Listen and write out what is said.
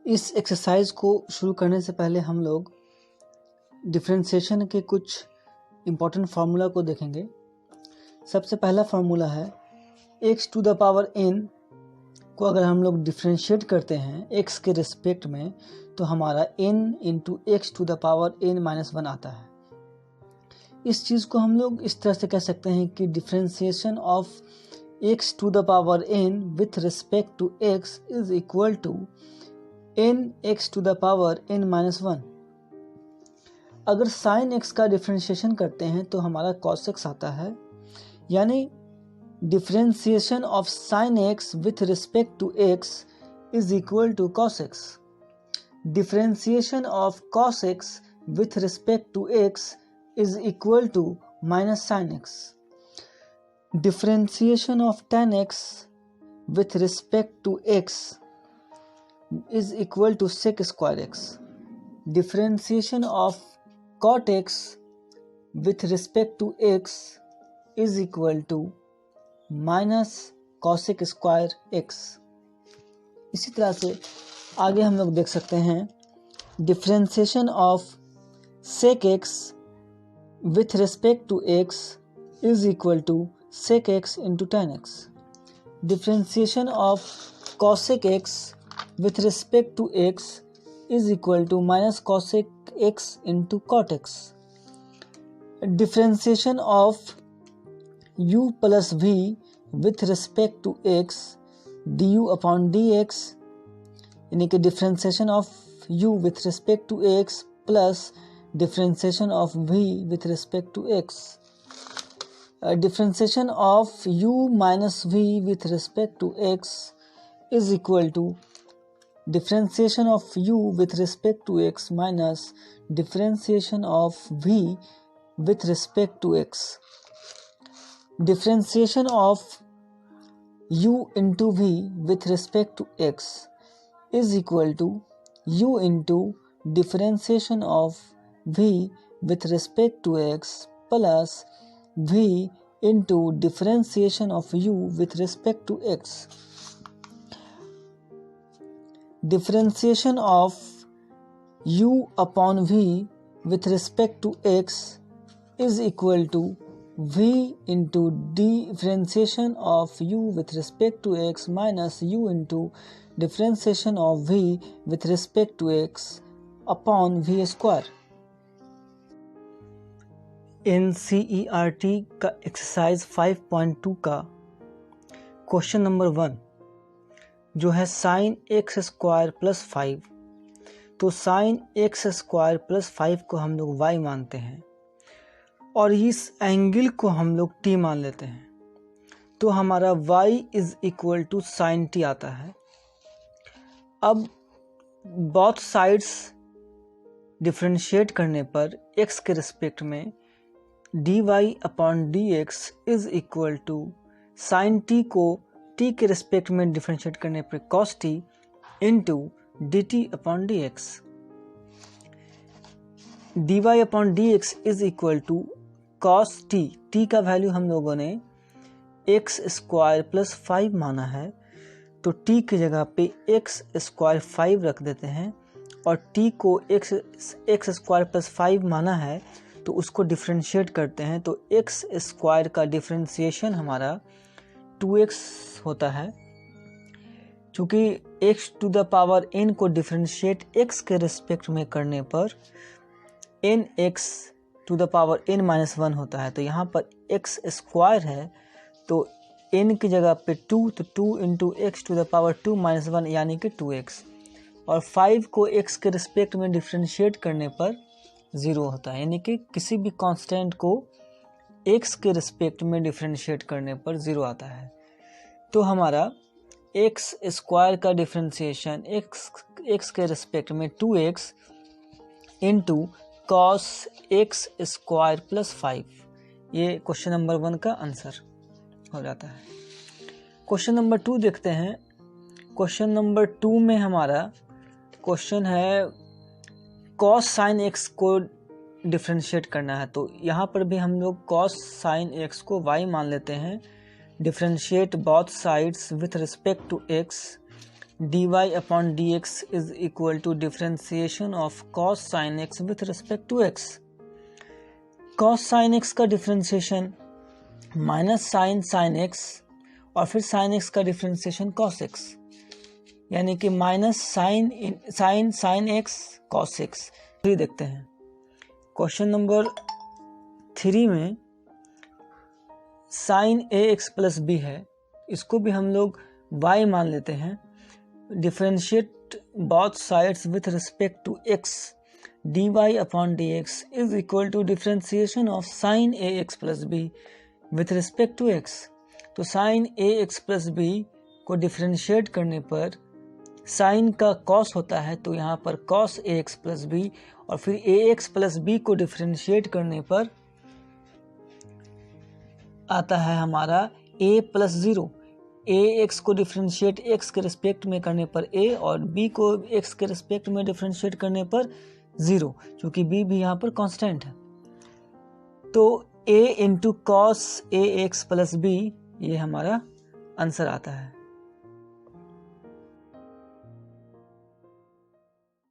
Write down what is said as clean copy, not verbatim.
इस एक्सरसाइज को शुरू करने से पहले हम लोग डिफरेंशिएशन के कुछ इम्पोर्टेंट फार्मूला को देखेंगे। सबसे पहला फार्मूला है x to the power n को अगर हम लोग डिफरेंशिएट करते हैं x के रिस्पेक्ट में तो हमारा n into x to the power n minus 1 आता है। इस चीज़ को हम लोग इस तरह से कह सकते हैं कि differentiation of x to the power n with respect to x is equal to n x to the power n minus 1। अगर साइन x का डिफरेंशिएशन करते हैं तो हमारा cos x आता है, यानी differentiation of sine x with respect to x is equal to cos x। Differentiation of cos x with respect to x is equal to minus sine x। Differentiation of tan x with respect to x is equal to sec square x. Differentiation of cot x with respect to x is equal to minus cosec square x. इसी तरह से आगे हम लोग देख सकते हैं differentiation of sec x with respect to x is equal to sec x into tan x. Differentiation of cosec x with respect to x is equal to minus cosec x into cot x. Differentiation of u plus v with respect to x du upon dx, यानी कि differentiation of u with respect to x plus differentiation of v with respect to x. Differentiation of u minus v with respect to x is equal to differentiation of u with respect to x minus differentiation of v with respect to x. Differentiation of u into v with respect to x is equal to u into differentiation of v with respect to x plus v into differentiation of u with respect to x. Differentiation of u upon v with respect to x is equal to v into differentiation of u with respect to x minus u into differentiation of v with respect to x upon v square. NCERT का exercise 5.2 का question number 1 जो है sine x square plus 5, तो sine x square plus 5 को हम लोग y मानते हैं और इस एंगल को हम लोग t मान लेते हैं, तो हमारा y is equal to sine t आता है। अब बोथ साइड्स डिफरेंशिएट करने पर x के रिस्पेक्ट में dy upon dx is equal to sine t को t के रिस्पेक्ट में डिफरेंशिएट करने पर cos t into dt upon dx। dy upon dx is equal to cos t, t का वैल्यू हम लोगों ने x स्क्वायर प्लस 5 माना है, तो t की जगह पे x स्क्वायर 5 रख देते हैं और t को x स्क्वायर प्लस 5 माना है तो उसको डिफरेंशिएट करते हैं, तो x स्क्वायर का डिफरेंशिएशन हमारा 2x होता है। चूँकि x to the power n को डिफरेंशिएट x के रिस्पेक्ट में करने पर nx to the power n minus 1 होता है, तो यहाँ पर x स्क्वायर है तो n की जगह पे 2, तो 2 into x to the power 2 minus 1 यानी कि 2x, और 5 को x के रिस्पेक्ट में डिफरेंशिएट करने पर 0 होता है, यानी कि किसी भी कांस्टेंट को x के रिस्पेक्ट में डिफरेंशिएट करने पर 0 आता है। तो हमारा x स्क्वायर का डिफरेंशिएशन x के रिस्पेक्ट में 2x into cos x square plus 5, ये क्वेश्चन नंबर 1 का आंसर हो जाता है। क्वेश्चन नंबर 2 देखते हैं। क्वेश्चन नंबर 2 में हमारा क्वेश्चन है कॉस साइन x को डिफरेंशिएट करना है, तो यहाँ पर भी हम लोग कॉस साइन x को y मान लेते हैं। Differentiate both sides with respect to x, dy upon dx is equal to differentiation of cos sin x with respect to x। cos sin x का डिफरेंशिएशन माइनस sin x और फिर sin x का differentiation cos x, यानी कि minus sin x cos x। Three देखते हैं। Question number 3 में sin ax plus b है, इसको भी हम लोग y मान लेते हैं। Differentiate both sides with respect to x, dy upon dx is equal to differentiation of sin ax plus b with respect to x। तो sin ax प्लस b को डिफरेंशिएट करने पर sin का cos होता है, तो यहाँ पर cos ax प्लस b, और फिर ax प्लस b को डिफरेंशिएट करने पर आता है हमारा a प्लस 0। ax को डिफरेंशिएट x के रिस्पेक्ट में करने पर a और b को x के रिस्पेक्ट में डिफरेंशिएट करने पर 0, क्योंकि b भी यहाँ पर कांस्टेंट है। तो a into cos ax plus b ये हमारा आंसर आता है।